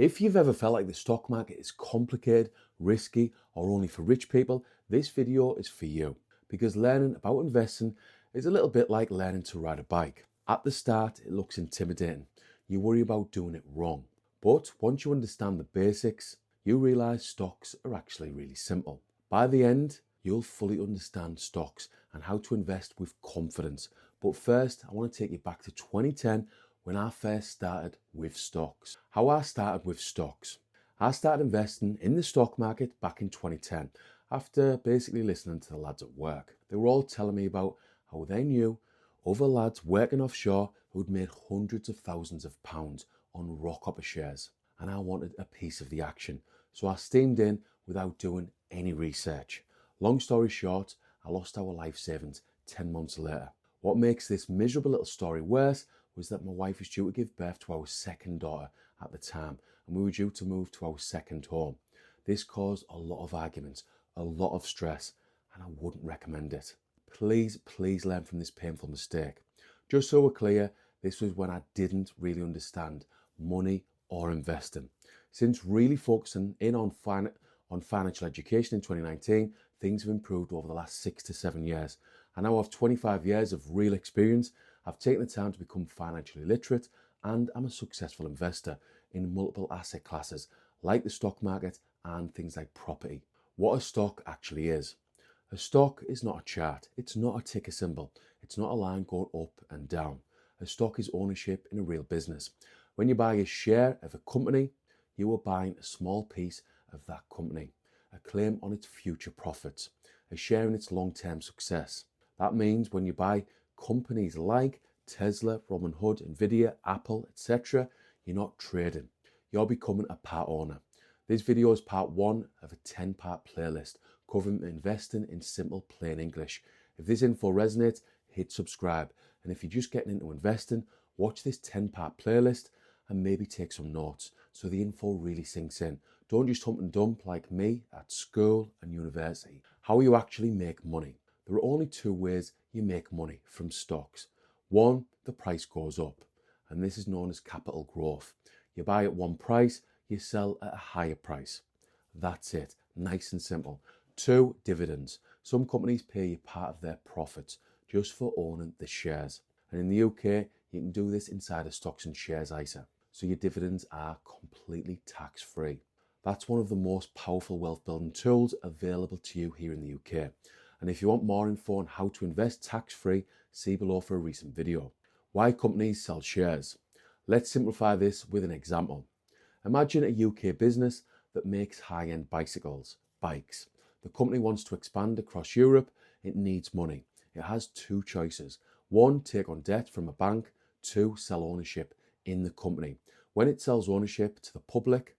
If you've ever felt like the stock market is complicated, risky, or only for rich people, this video is for you. Because learning about investing is a little bit like learning to ride a bike. At the start, it looks intimidating. You worry about doing it wrong. But once you understand the basics, you realize stocks are actually really simple. By the end, you'll fully understand stocks and how to invest with confidence. But first, I want to take you back to 2010 when I first started with stocks. How I started with stocks. I started investing in the stock market back in 2010 after basically listening to the lads at work. They were all telling me about how they knew other lads working offshore who'd made hundreds of thousands of pounds on rock-hopper shares. And I wanted a piece of the action. So I steamed in without doing any research. Long story short, I lost our life savings 10 months later. What makes this miserable little story worse was that my wife was due to give birth to our second daughter at the time, and we were due to move to our second home. This caused a lot of arguments, a lot of stress, and I wouldn't recommend it. Please learn from this painful mistake. Just so we're clear, this was when I didn't really understand money or investing. Since really focusing in on financial education in 2019, things have improved over the last 6 to 7 years. I now have 25 years of real experience. I've taken the time to become financially literate, and I'm a successful investor in multiple asset classes like the stock market and things like property. What a stock actually is. A stock is not a chart. It's not a ticker symbol. It's not a line going up and down. A stock is ownership in a real business. When you buy a share of a company, you are buying a small piece of that company, a claim on its future profits, a share in its long-term success. That means when you buy companies like Tesla, Robinhood, Nvidia, Apple, etc., you're not trading. You're becoming a part owner. This video is part 1 of a 10-part playlist covering investing in simple, plain English. If this info resonates, hit subscribe. And if you're just getting into investing, watch this 10-part playlist and maybe take some notes so the info really sinks in. Don't just hump and dump like me at school and university. How you actually make money. There are only 2 ways you make money from stocks. 1, the price goes up, and this is known as capital growth. You buy at one price, you sell at a higher price. That's it, nice and simple. 2, dividends. Some companies pay you part of their profits just for owning the shares. And in the UK, you can do this inside a stocks and shares ISA. So your dividends are completely tax-free. That's one of the most powerful wealth building tools available to you here in the UK. And if you want more info on how to invest tax-free, see below for a recent video. Why companies sell shares. Let's simplify this with an example. Imagine a UK business that makes high-end bicycles, bikes. The company wants to expand across Europe. It needs money. It has 2 choices. 1, take on debt from a bank. 2, sell ownership in the company. When it sells ownership to the public,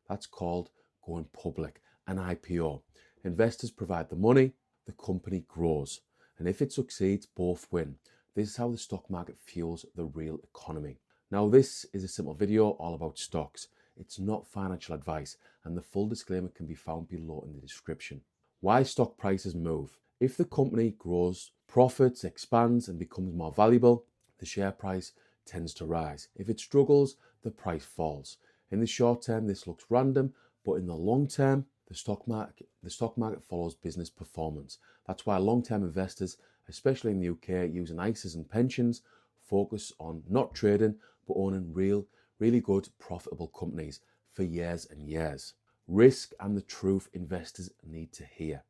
that's called going public, an IPO. Investors provide the money, the company grows. And if it succeeds, both win. This is how the stock market fuels the real economy. Now, this is a simple video all about stocks. It's not financial advice, and the full disclaimer can be found below in the description. Why stock prices move. If the company grows, profits, expands, and becomes more valuable, the share price tends to rise. If it struggles, the price falls. In the short term, this looks random, but in the long term, the stock market follows business performance. That's why long-term investors, especially in the UK, using ISAs and pensions, focus on not trading, but owning really good, profitable companies for years and years. Risk and the truth investors need to hear.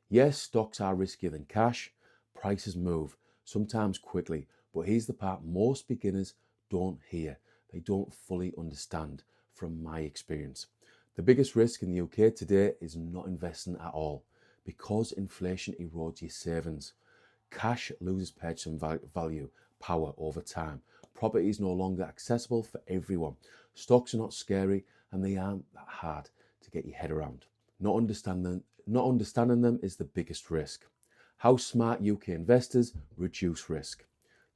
Yes, stocks are riskier than cash. Prices move, sometimes quickly, but here's the part most beginners don't hear. They don't fully understand from my experience. The biggest risk in the UK today is not investing at all because inflation erodes your savings. Cash loses purchasing value, power over time. Property is no longer accessible for everyone. Stocks are not scary and they aren't that hard to get your head around. Not understanding them is the biggest risk. How smart UK investors reduce risk.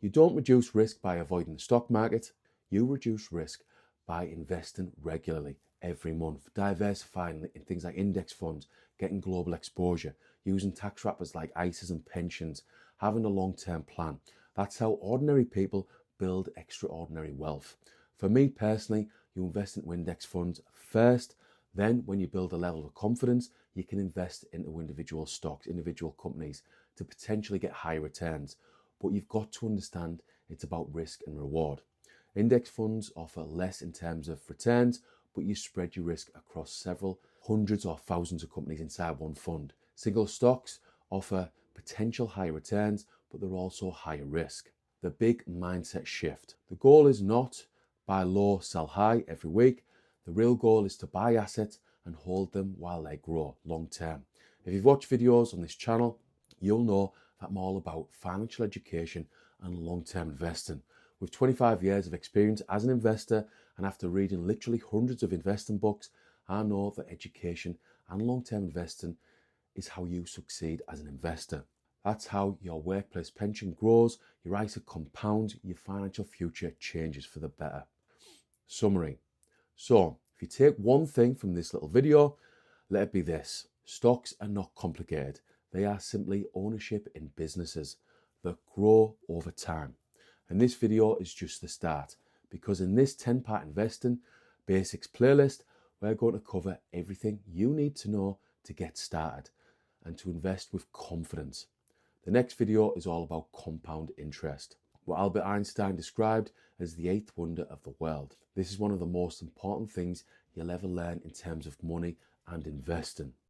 You don't reduce risk by avoiding the stock market. You reduce risk by investing regularly every month, diversifying in things like index funds, getting global exposure, using tax wrappers like ISAs and pensions, having a long-term plan. That's how ordinary people build extraordinary wealth. For me personally, you invest into index funds first. Then when you build a level of confidence, you can invest into individual stocks, individual companies to potentially get higher returns. But you've got to understand it's about risk and reward. Index funds offer less in terms of returns, but you spread your risk across several hundreds or thousands of companies inside one fund. Single stocks offer potential higher returns, but they're also higher risk. The big mindset shift. The goal is not buy low, sell high every week. The real goal is to buy assets and hold them while they grow long term. If you've watched videos on this channel, you'll know that I'm all about financial education and long-term investing. With 25 years of experience as an investor and after reading literally hundreds of investing books, I know that education and long-term investing is how you succeed as an investor. That's how your workplace pension grows, your ISA compounds, your financial future changes for the better. Summary. So, if you take one thing from this little video, let it be this. Stocks are not complicated. They are simply ownership in businesses that grow over time. And this video is just the start, because in this 10-part investing basics playlist, we're going to cover everything you need to know to get started and to invest with confidence. The next video is all about compound interest, what Albert Einstein described as the eighth wonder of the world. This is one of the most important things you'll ever learn in terms of money and investing.